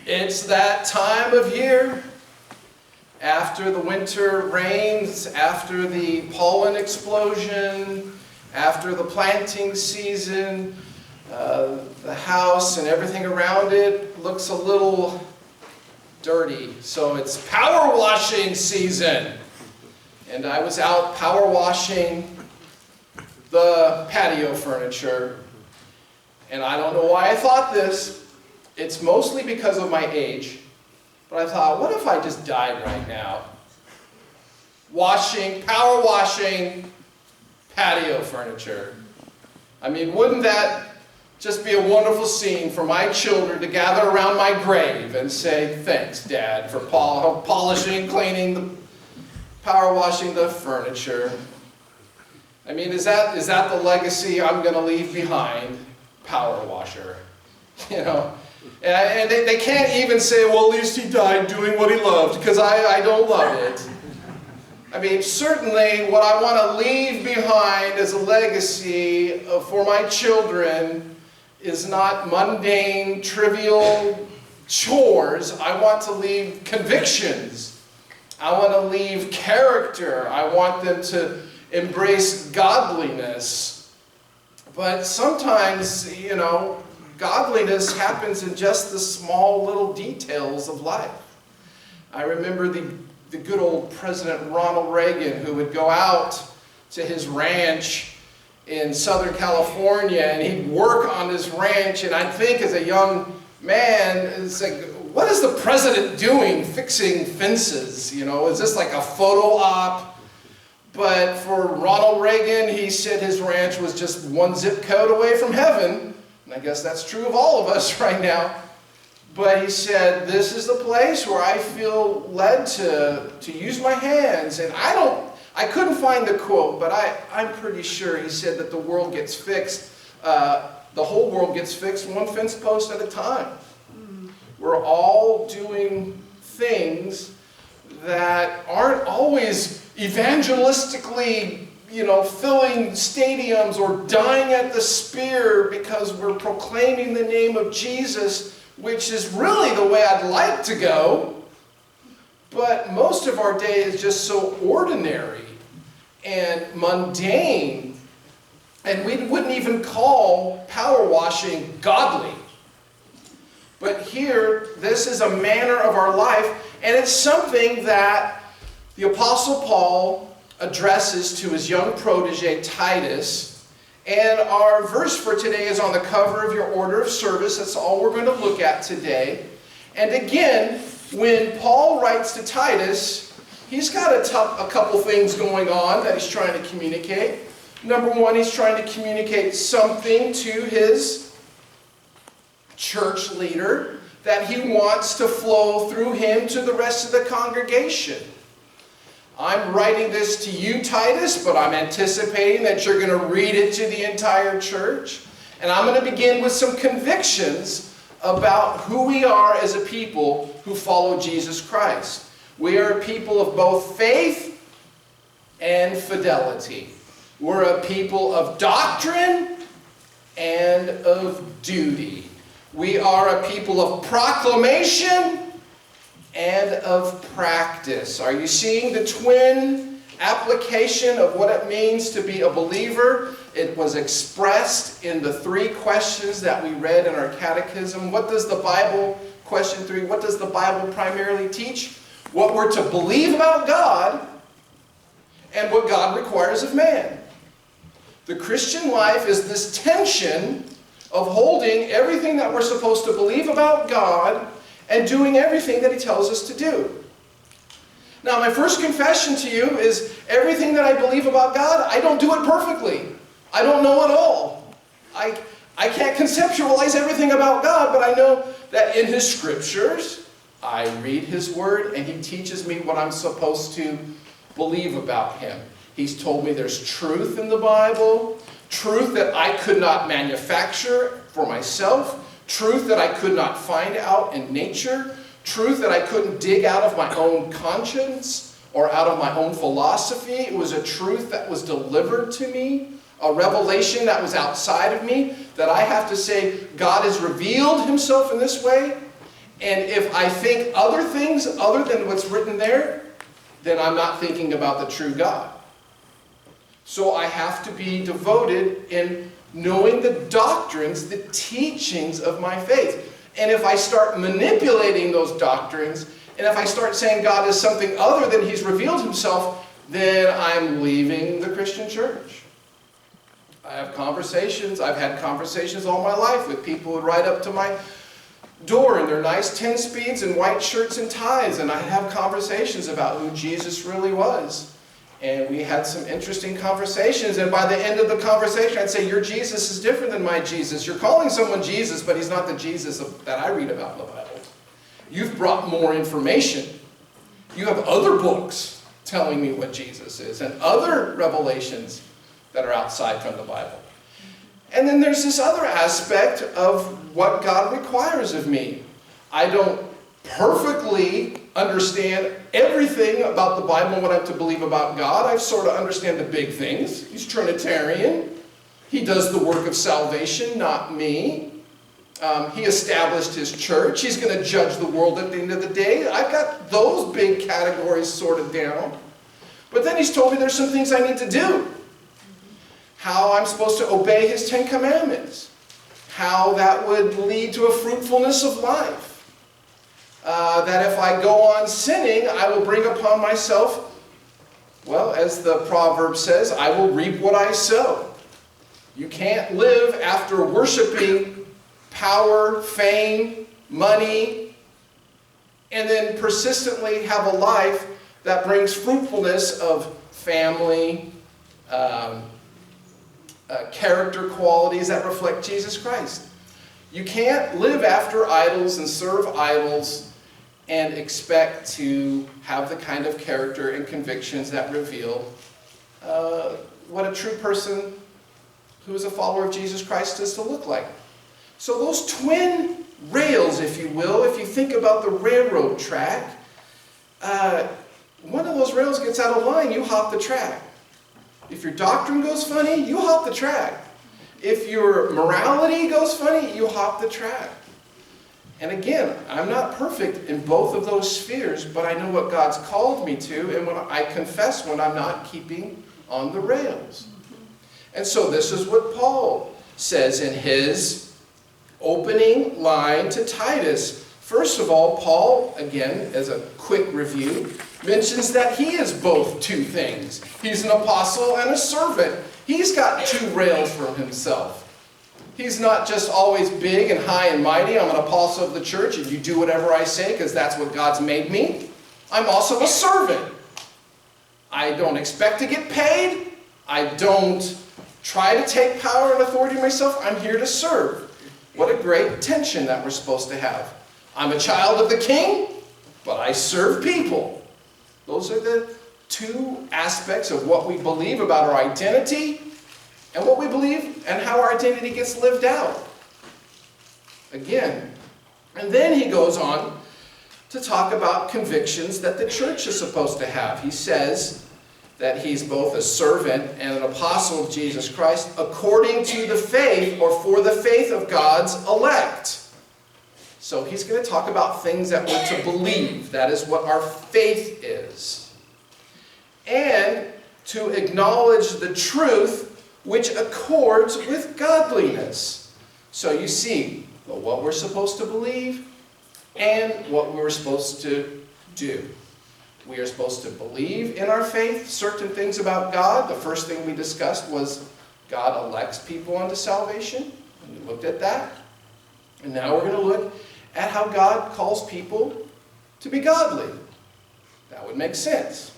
It's that time of year, after the winter rains, after the pollen explosion, after the planting season, the house and everything around it looks a little dirty. So it's power washing season. And I was out power washing the patio furniture. And I don't know why I thought this. It's mostly because of my age. But I thought, what if I just died right now? Power washing patio furniture. I mean, wouldn't that just be a wonderful scene for my children to gather around my grave and say, thanks, Dad, for polishing, cleaning, power washing the furniture. I mean, is that the legacy I'm going to leave behind? Power washer. You know? And they can't even say, well, at least he died doing what he loved, because I don't love it. I mean, certainly what I want to leave behind as a legacy for my children is not mundane, trivial chores. I want to leave convictions. I want to leave character. I want them to embrace godliness. But sometimes, you know, godliness happens in just the small little details of life. I remember the good old President Ronald Reagan, who would go out to his ranch in Southern California, and he'd work on his ranch, and I'd think as a young man, it's like, what is the president doing fixing fences? You know, is this like a photo op? But for Ronald Reagan, he said his ranch was just one zip code away from heaven. And I guess that's true of all of us right now. But he said, this is the place where I feel led to use my hands. And I couldn't find the quote, but I'm pretty sure he said that the world gets fixed, the whole world gets fixed one fence post at a time. We're all doing things that aren't always evangelistically, you know, filling stadiums or dying at the spear because we're proclaiming the name of Jesus, which is really the way I'd like to go. But most of our day is just so ordinary and mundane, and we wouldn't even call power washing godly. But here, this is a manner of our life, and it's something that the Apostle Paul addresses to his young protege, Titus. And our verse for today is on the cover of your order of service. That's all we're going to look at today. And again, when Paul writes to Titus, he's got a couple things going on that he's trying to communicate. Number one, he's trying to communicate something to his church leader that he wants to flow through him to the rest of the congregation. I'm writing this to you, Titus, but I'm anticipating that you're going to read it to the entire church. And I'm going to begin with some convictions about who we are as a people who follow Jesus Christ. We are a people of both faith and fidelity. We're a people of doctrine and of duty. We are a people of proclamation and of practice. Are you seeing the twin application of what it means to be a believer? It was expressed in the three questions that we read in our catechism. What does the Bible, question 3, what does the Bible primarily teach? What we're to believe about God and what God requires of man. The Christian life is this tension of holding everything that we're supposed to believe about God and doing everything that He tells us to do. Now, my first confession to you is everything that I believe about God, I don't do it perfectly. I don't know it all. I can't conceptualize everything about God, but I know that in His Scriptures, I read His Word and He teaches me what I'm supposed to believe about Him. He's told me there's truth in the Bible, truth that I could not manufacture for myself, truth that I could not find out in nature, truth that I couldn't dig out of my own conscience or out of my own philosophy. It was a truth that was delivered to me, a revelation that was outside of me, that I have to say, God has revealed Himself in this way, And if I think other things other than what's written there, then I'm not thinking about the true God. So I have to be devoted in knowing the doctrines, the teachings of my faith. And if I start manipulating those doctrines, and if I start saying God is something other than He's revealed Himself, then I'm leaving the Christian church. I've had conversations all my life with people who would ride up to my door in their nice 10 speeds and white shirts and ties, and I'd have conversations about who Jesus really was. And we had some interesting conversations, and by the end of the conversation I'd say, your Jesus is different than my Jesus. You're calling someone Jesus, but he's not the Jesus that I read about in the Bible. You've brought more information. You have other books telling me what Jesus is, and other revelations that are outside from the Bible. And then there's this other aspect of what God requires of me. I don't perfectly understand everything about the Bible and what I'm to believe about God. I sort of understand the big things. He's Trinitarian. He does the work of salvation, not me. He established His church. He's going to judge the world at the end of the day. I've got those big categories sorted down. But then He's told me there's some things I need to do. How I'm supposed to obey His 10 Commandments. How that would lead to a fruitfulness of life. That if I go on sinning, I will bring upon myself, well, as the proverb says, I will reap what I sow. You can't live after worshiping power, fame, money, and then persistently have a life that brings fruitfulness of family, character qualities that reflect Jesus Christ. You can't live after idols and serve idols and expect to have the kind of character and convictions that reveal what a true person who is a follower of Jesus Christ is to look like. So those twin rails, if you will, if you think about the railroad track, one of those rails gets out of line, you hop the track. If your doctrine goes funny, you hop the track. If your morality goes funny, you hop the track. And again, I'm not perfect in both of those spheres, but I know what God's called me to, and when I confess when I'm not keeping on the rails. And so this is what Paul says in his opening line to Titus. First of all, Paul, again, as a quick review, mentions that he is both two things. He's an apostle and a servant. He's got two rails for himself. He's not just always big and high and mighty. I'm an apostle of the church and you do whatever I say because that's what God's made me. I'm also a servant. I don't expect to get paid. I don't try to take power and authority myself. I'm here to serve. What a great tension that we're supposed to have. I'm a child of the King, but I serve people. Those are the two aspects of what we believe about our identity and what we believe and how our identity gets lived out. Again. And then he goes on to talk about convictions that the church is supposed to have. He says that he's both a servant and an apostle of Jesus Christ according to the faith or for the faith of God's elect. So he's going to talk about things that we're to believe. That is what our faith is. And to acknowledge the truth which accords with godliness. So you see what we're supposed to believe and what we're supposed to do. We are supposed to believe in our faith certain things about God. The first thing we discussed was God elects people unto salvation. And we looked at that. And now we're going to look at how God calls people to be godly. That would make sense.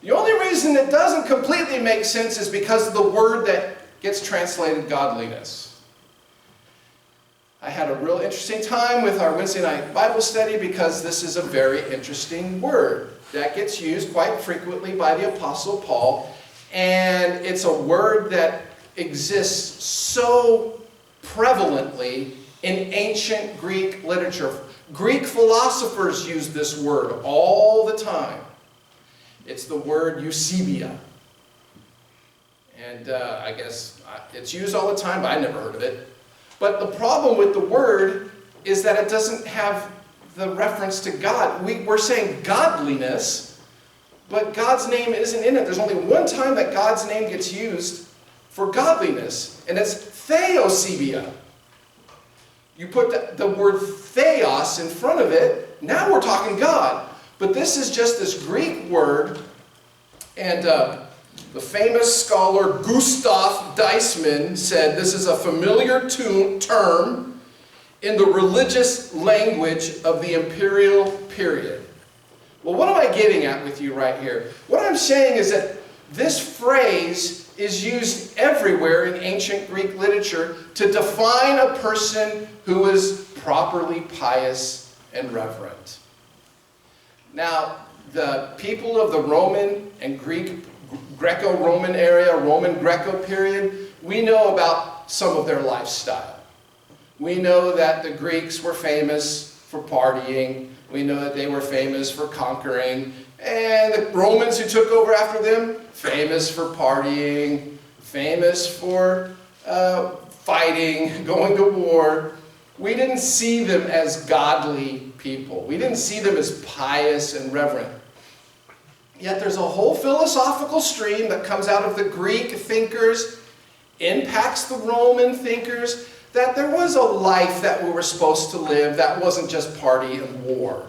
The only reason it doesn't completely make sense is because of the word that gets translated godliness. I had a real interesting time with our Wednesday night Bible study because this is a very interesting word that gets used quite frequently by the Apostle Paul. And it's a word that exists so prevalently in ancient Greek literature. Greek philosophers use this word all the time. It's the word eusebia. And I guess it's used all the time, but I never heard of it. But the problem with the word is that it doesn't have the reference to God. We're saying godliness, but God's name isn't in it. There's only one time that God's name gets used for godliness, and it's theosebia. You put the word theos in front of it, now we're talking God. But this is just this Greek word, and the famous scholar Gustav Deisman said this is a familiar term in the religious language of the imperial period. Well, what am I getting at with you right here? What I'm saying is that this phrase is used everywhere in ancient Greek literature to define a person who is properly pious and reverent. Now, the people of the Roman and Greco-Roman area, Roman-Greco period, we know about some of their lifestyle. We know that the Greeks were famous for partying. We know that they were famous for conquering. And the Romans who took over after them, famous for partying, famous for fighting, going to war. We didn't see them as godly people. We didn't see them as pious and reverent. Yet there's a whole philosophical stream that comes out of the Greek thinkers, impacts the Roman thinkers, that there was a life that we were supposed to live that wasn't just party and war.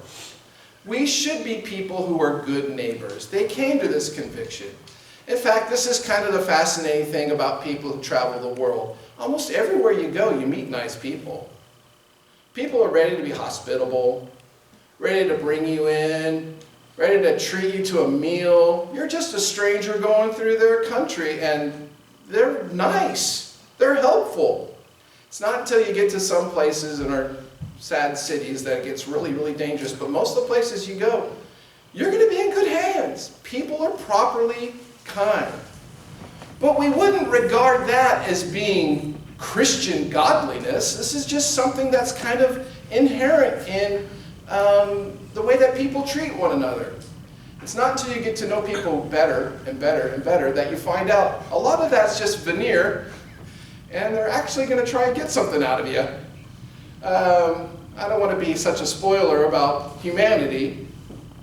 We should be people who are good neighbors. They came to this conviction. In fact, this is kind of the fascinating thing about people who travel the world. Almost everywhere you go, you meet nice people. People are ready to be hospitable, ready to bring you in, ready to treat you to a meal. You're just a stranger going through their country, and they're nice. They're helpful. It's not until you get to some places in our sad cities that it gets really, really dangerous. But most of the places you go, you're going to be in good hands. People are properly kind. But we wouldn't regard that as being Christian godliness. This is just something that's kind of inherent in the way that people treat one another. It's not until you get to know people better and better and better that you find out a lot of that's just veneer, and they're actually going to try and get something out of you. I don't want to be such a spoiler about humanity,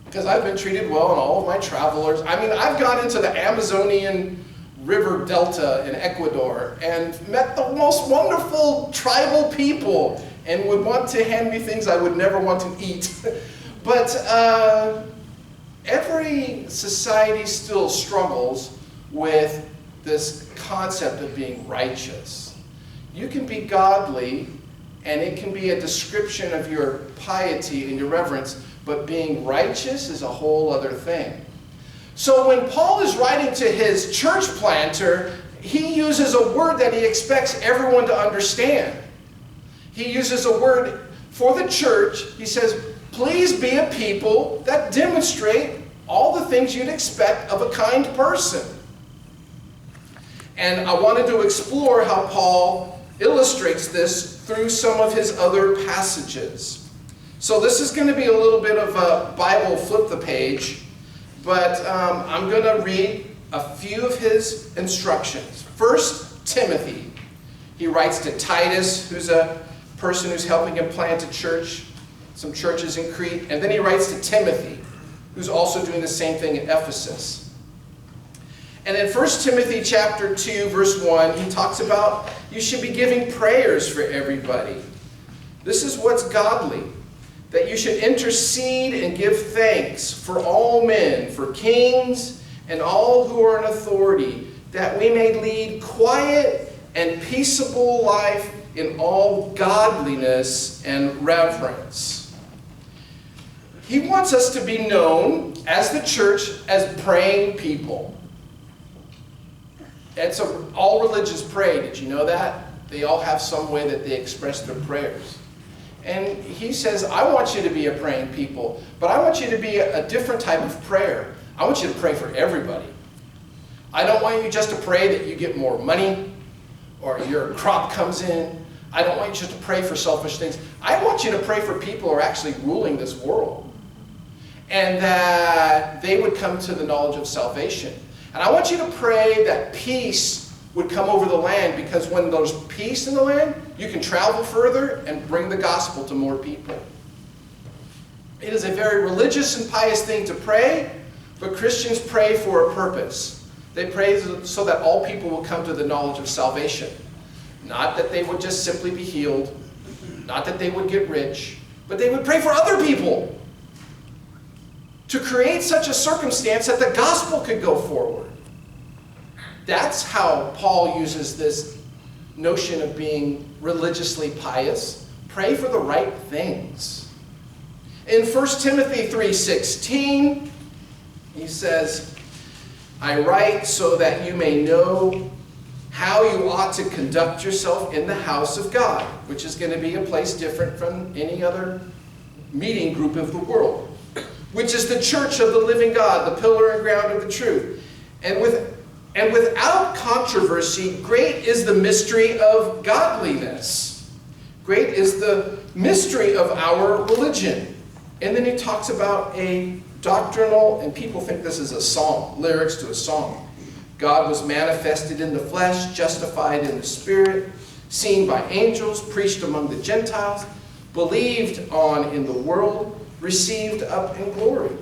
because I've been treated well in all of my travelers. I mean, I've gone into the Amazonian River Delta in Ecuador and met the most wonderful tribal people and would want to hand me things I would never want to eat. But every society still struggles with this concept of being righteous. You can be godly, and it can be a description of your piety and your reverence, but being righteous is a whole other thing. So when Paul is writing to his church planter, he uses a word that he expects everyone to understand. He uses a word for the church. He says, please be a people that demonstrate all the things you'd expect of a kind person. And I wanted to explore how Paul illustrates this through some of his other passages. So this is going to be a little bit of a Bible flip the page, but I'm going to read a few of his instructions. First, Timothy. He writes to Titus, who's a person who's helping him plant a church, some churches in Crete. And then he writes to Timothy, who's also doing the same thing at Ephesus. And in 1 Timothy chapter 2, verse 1, he talks about you should be giving prayers for everybody. This is what's godly. That you should intercede and give thanks for all men, for kings and all who are in authority, that we may lead quiet and peaceable life in all godliness and reverence. He wants us to be known as the church as praying people. All religions pray. Did you know that? They all have some way that they express their prayers. And he says, I want you to be a praying people, but I want you to be a different type of prayer. I want you to pray for everybody. I don't want you just to pray that you get more money or your crop comes in. I don't want you just to pray for selfish things. I want you to pray for people who are actually ruling this world, and that they would come to the knowledge of salvation. And I want you to pray that peace would come over the land, because when there's peace in the land, you can travel further and bring the gospel to more people. It is a very religious and pious thing to pray, but Christians pray for a purpose. They pray so that all people will come to the knowledge of salvation. Not that they would just simply be healed, not that they would get rich, but they would pray for other people to create such a circumstance that the gospel could go forward. That's how Paul uses this notion of being religiously pious. Pray for the right things. In 1 Timothy 3:16, he says, I write so that you may know how you ought to conduct yourself in the house of God, which is going to be a place different from any other meeting group of the world, which is the church of the living God, the pillar and ground of the truth. And without controversy, great is the mystery of godliness. Great is the mystery of our religion. And then he talks about a doctrinal, and people think this is a song, lyrics to a song. God was manifested in the flesh, justified in the spirit, seen by angels, preached among the Gentiles, believed on in the world, received up in glory.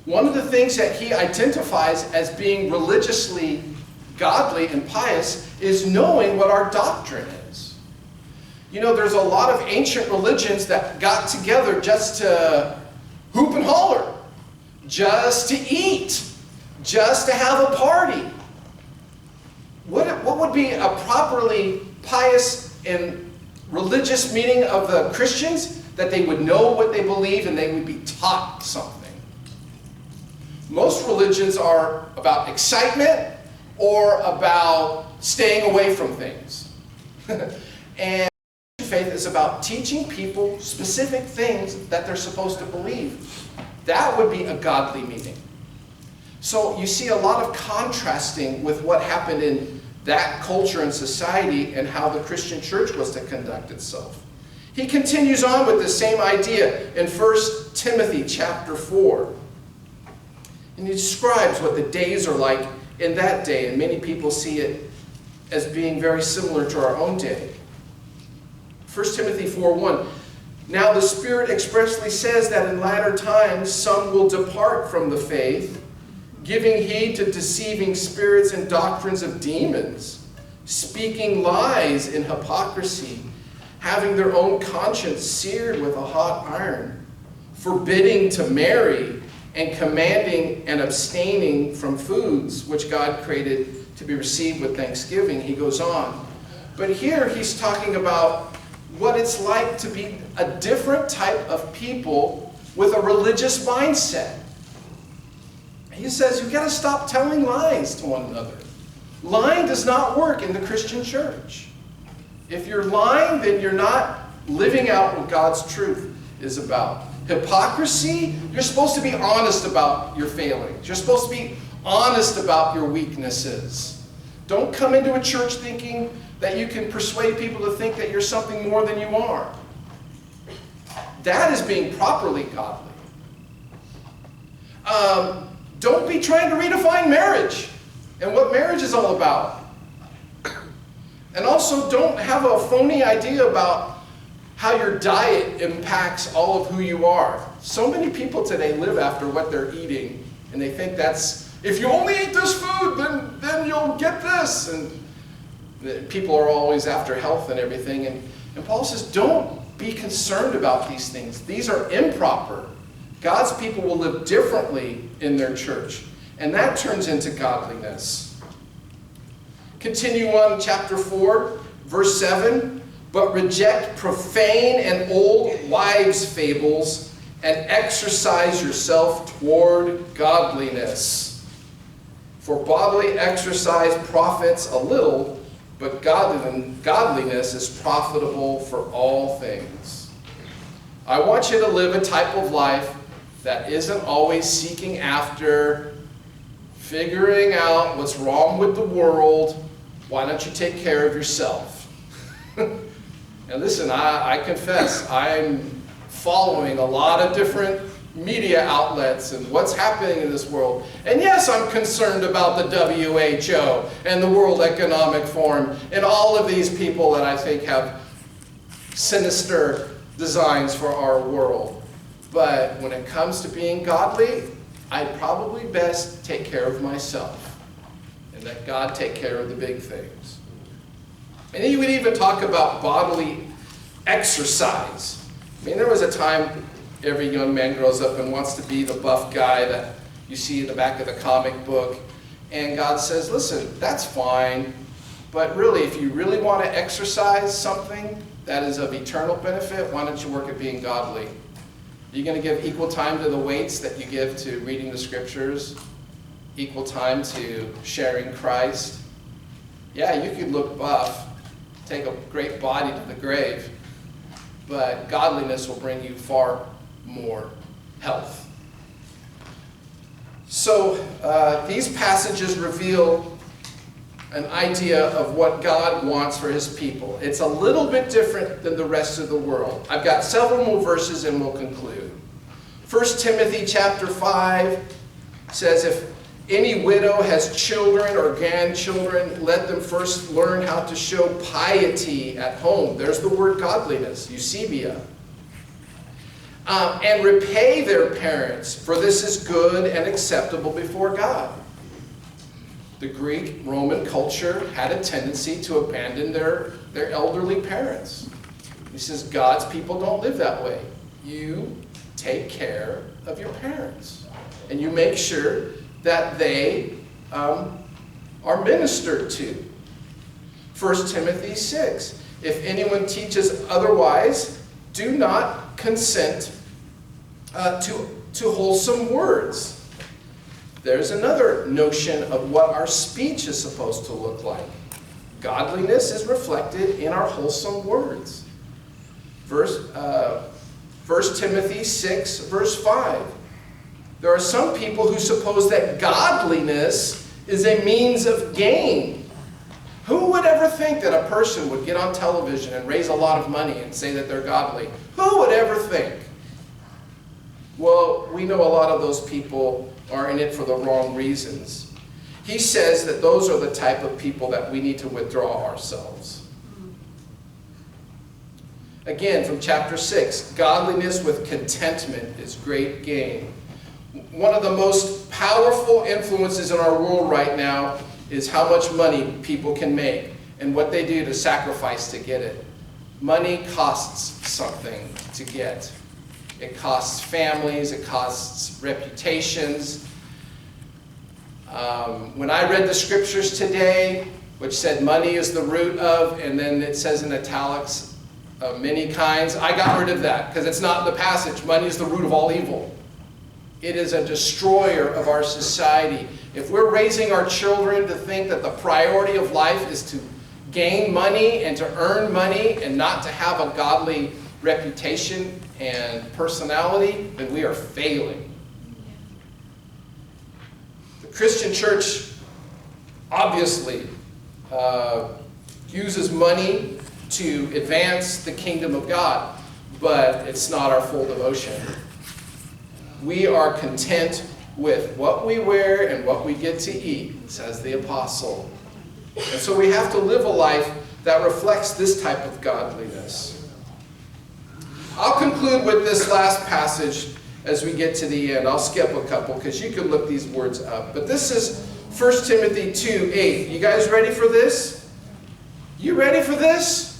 One of the things that he identifies as being religiously godly and pious is knowing what our doctrine is. You know, there's a lot of ancient religions that got together just to hoop and holler, just to eat, just to have a party. What would be a properly pious and religious meaning of the Christians? That they would know what they believe and they would be taught something. Most religions are about excitement or about staying away from things. And faith is about teaching people specific things that they're supposed to believe. That would be a godly meaning. So you see a lot of contrasting with what happened in that culture and society and how the Christian church was to conduct itself. He continues on with the same idea in 1 Timothy chapter 4. And he describes what the days are like in that day, and many people see it as being very similar to our own day. 1 Timothy 4:1. Now the Spirit expressly says that in latter times some will depart from the faith, giving heed to deceiving spirits and doctrines of demons, speaking lies in hypocrisy, having their own conscience seared with a hot iron, forbidding to marry, and commanding and abstaining from foods which God created to be received with thanksgiving. He goes on. But here he's talking about what it's like to be a different type of people with a religious mindset. He says you've got to stop telling lies to one another. Lying does not work in the Christian church. If you're lying, then you're not living out what God's truth is about. Hypocrisy, you're supposed to be honest about your failings. You're supposed to be honest about your weaknesses. Don't come into a church thinking that you can persuade people to think that you're something more than you are. That is being properly godly. Don't be trying to redefine marriage and what marriage is all about. And also don't have a phony idea about how your diet impacts all of who you are. So many people today live after what they're eating, and they think that's, if you only eat this food, then you'll get this. And people are always after health and everything. And Paul says, don't be concerned about these things. These are improper. God's people will live differently in their church, and that turns into godliness. Continue on, chapter 4, verse 7. But reject profane and old wives' fables, and exercise yourself toward godliness. For bodily exercise profits a little, but godliness is profitable for all things. I want you to live a type of life that isn't always seeking after figuring out what's wrong with the world. Why don't you take care of yourself? And listen, I confess, I'm following a lot of different media outlets and what's happening in this world. And yes, I'm concerned about the WHO and the World Economic Forum and all of these people that I think have sinister designs for our world. But when it comes to being godly, I'd probably best take care of myself and let God take care of the big things. And he would even talk about bodily exercise. I mean, there was a time every young man grows up and wants to be the buff guy that you see in the back of the comic book. And God says, listen, that's fine. But really, if you really want to exercise something that is of eternal benefit, why don't you work at being godly? You're going to give equal time to the weights that you give to reading the scriptures, equal time to sharing Christ. Yeah, you could look buff, take a great body to the grave, but godliness will bring you far more health. So these passages reveal an idea of what God wants for his people. It's a little bit different than the rest of the world. I've got several more verses and we'll conclude. 1 Timothy chapter 5 says, if any widow has children or grandchildren, let them first learn how to show piety at home. There's the word godliness, eusebia. And repay their parents, for this is good and acceptable before God. The Greek Roman culture had a tendency to abandon their elderly parents. He says, God's people don't live that way. You take care of your parents. And you make sure that they are ministered to. 1 Timothy 6. If anyone teaches otherwise, do not consent to wholesome words. There's another notion of what our speech is supposed to look like. Godliness is reflected in our wholesome words. 1 Timothy 6, verse 5. There are some people who suppose that godliness is a means of gain. Who would ever think that a person would get on television and raise a lot of money and say that they're godly? Who would ever think? Well, we know a lot of those people are in it for the wrong reasons. He says that those are the type of people that we need to withdraw ourselves. Again, from chapter 6, godliness with contentment is great gain. One of the most powerful influences in our world right now is how much money people can make and what they do to sacrifice to get it. Money costs something to get. It costs families, it costs reputations. When I read the scriptures today, which said money is the root of, and then it says in italics, of many kinds, I got rid of that because it's not in the passage. Money is the root of all evil. It is a destroyer of our society. If we're raising our children to think that the priority of life is to gain money and to earn money and not to have a godly reputation and personality, then we are failing. The Christian church obviously uses money to advance the kingdom of God, but it's not our full devotion. We are content with what we wear and what we get to eat, says the apostle. And so we have to live a life that reflects this type of godliness. I'll conclude with this last passage as we get to the end. I'll skip a couple because you can look these words up. But this is 1 Timothy 2:8. You guys ready for this? You ready for this?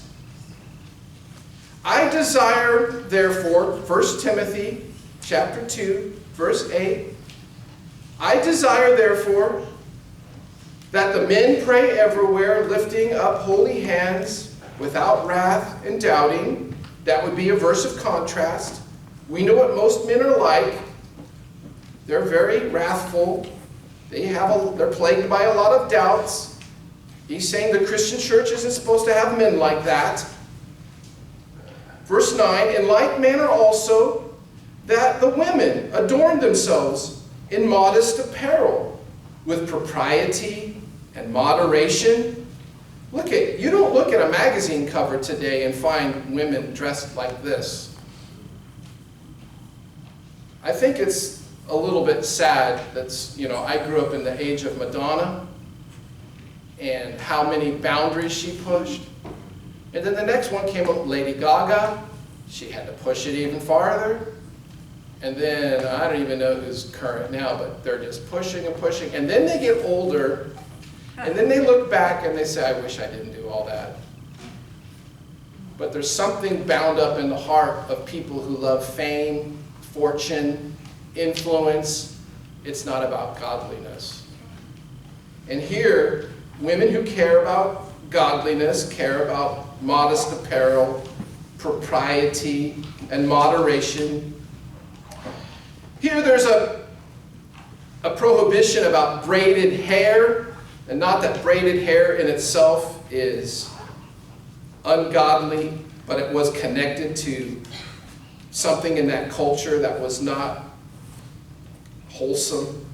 I desire, therefore, 1 Timothy chapter 2, verse 8. I desire, therefore, that the men pray everywhere, lifting up holy hands, without wrath and doubting. That would be a verse of contrast. We know what most men are like. They're very wrathful. They're plagued by a lot of doubts. He's saying the Christian church isn't supposed to have men like that. Verse 9, in like manner also, that the women adorn themselves in modest apparel, with propriety and moderation. You don't look at a magazine cover today and find women dressed like this. I think it's a little bit sad that, I grew up in the age of Madonna and how many boundaries she pushed. And then the next one came up, Lady Gaga. She had to push it even farther. And then, I don't even know who's current now, but they're just pushing and pushing. And then they get older, and then they look back and they say, I wish I didn't do all that. But there's something bound up in the heart of people who love fame, fortune, influence. It's not about godliness. And here, women who care about godliness, care about modest apparel, propriety, and moderation. Here there's a prohibition about braided hair, and not that braided hair in itself is ungodly, but it was connected to something in that culture that was not wholesome.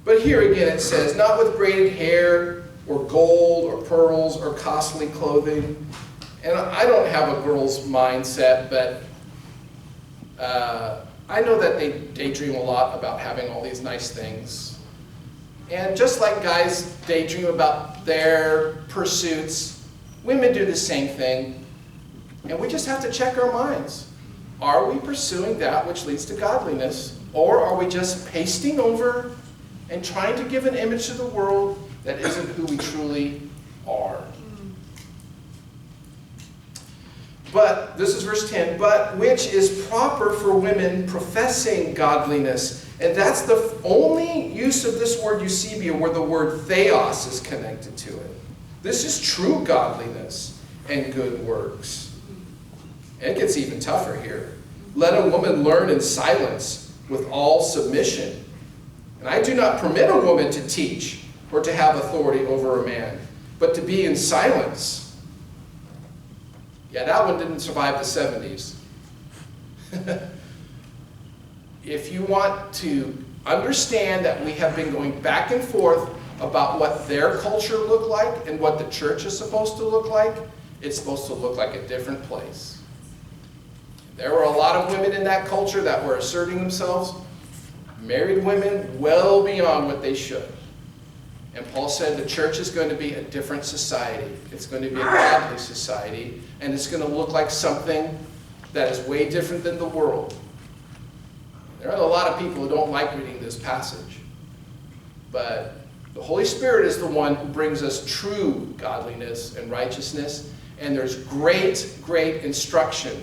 But here again it says, not with braided hair or gold or pearls or costly clothing. And I don't have a girl's mindset, but I know that they daydream a lot about having all these nice things. And just like guys daydream about their pursuits, women do the same thing. And we just have to check our minds. Are we pursuing that which leads to godliness? Or are we just pasting over and trying to give an image to the world that isn't who we truly are? But, this is verse 10, but which is proper for women professing godliness. And that's the only use of this word eusebia where the word theos is connected to it. This is true godliness and good works. And it gets even tougher here. Let a woman learn in silence with all submission. And I do not permit a woman to teach or to have authority over a man, but to be in silence. Yeah, that one didn't survive the 70s. If you want to understand that we have been going back and forth about what their culture looked like and what the church is supposed to look like, it's supposed to look like a different place. There were a lot of women in that culture that were asserting themselves, married women well beyond what they should. And Paul said the church is going to be a different society. It's going to be a godly society, and it's going to look like something that is way different than the world. There are a lot of people who don't like reading this passage, but the Holy Spirit is the one who brings us true godliness and righteousness, and there's great, great instruction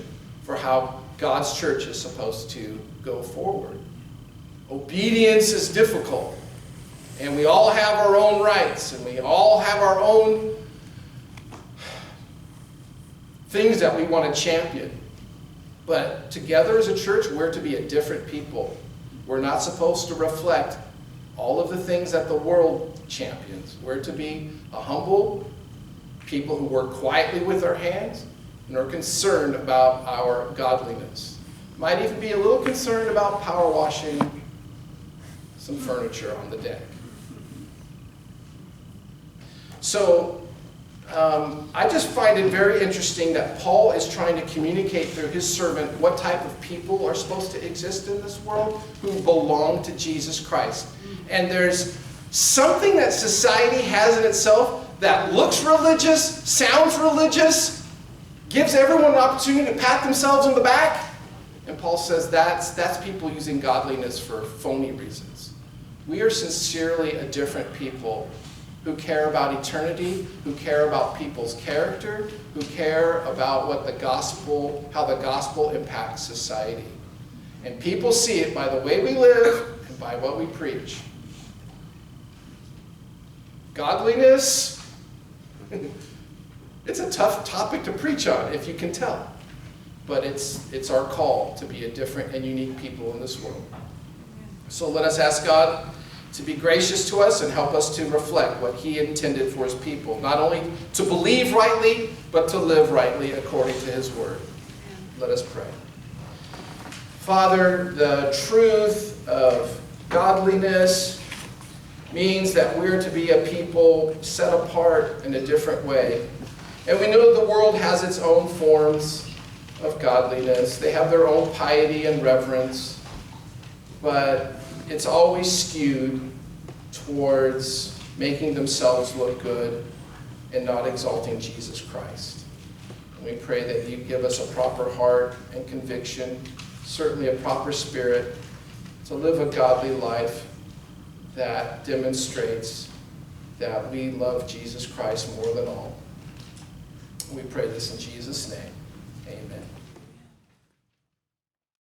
for how God's church is supposed to go forward. Obedience is difficult. And we all have our own rights, and we all have our own things that we want to champion. But together as a church, we're to be a different people. We're not supposed to reflect all of the things that the world champions. We're to be a humble people who work quietly with our hands and are concerned about our godliness. Might even be a little concerned about power washing some furniture on the deck. So, I just find it very interesting that Paul is trying to communicate through his servant what type of people are supposed to exist in this world who belong to Jesus Christ. And there's something that society has in itself that looks religious, sounds religious, gives everyone an opportunity to pat themselves on the back. And Paul says that's people using godliness for phony reasons. We are sincerely a different people who care about eternity, who care about people's character, who care about what the gospel, how the gospel impacts society. And people see it by the way we live and by what we preach. Godliness, it's a tough topic to preach on, if you can tell. But it's our call to be a different and unique people in this world. So let us ask God to be gracious to us and help us to reflect what he intended for his people. Not only to believe rightly, but to live rightly according to his word. Let us pray. Father, the truth of godliness means that we're to be a people set apart in a different way. And we know the world has its own forms of godliness. They have their own piety and reverence, but it's always skewed towards making themselves look good and not exalting Jesus Christ. And we pray that you give us a proper heart and conviction certainly a proper spirit, to live a godly life that demonstrates that we love Jesus Christ more than all. We pray this in Jesus' name. Amen.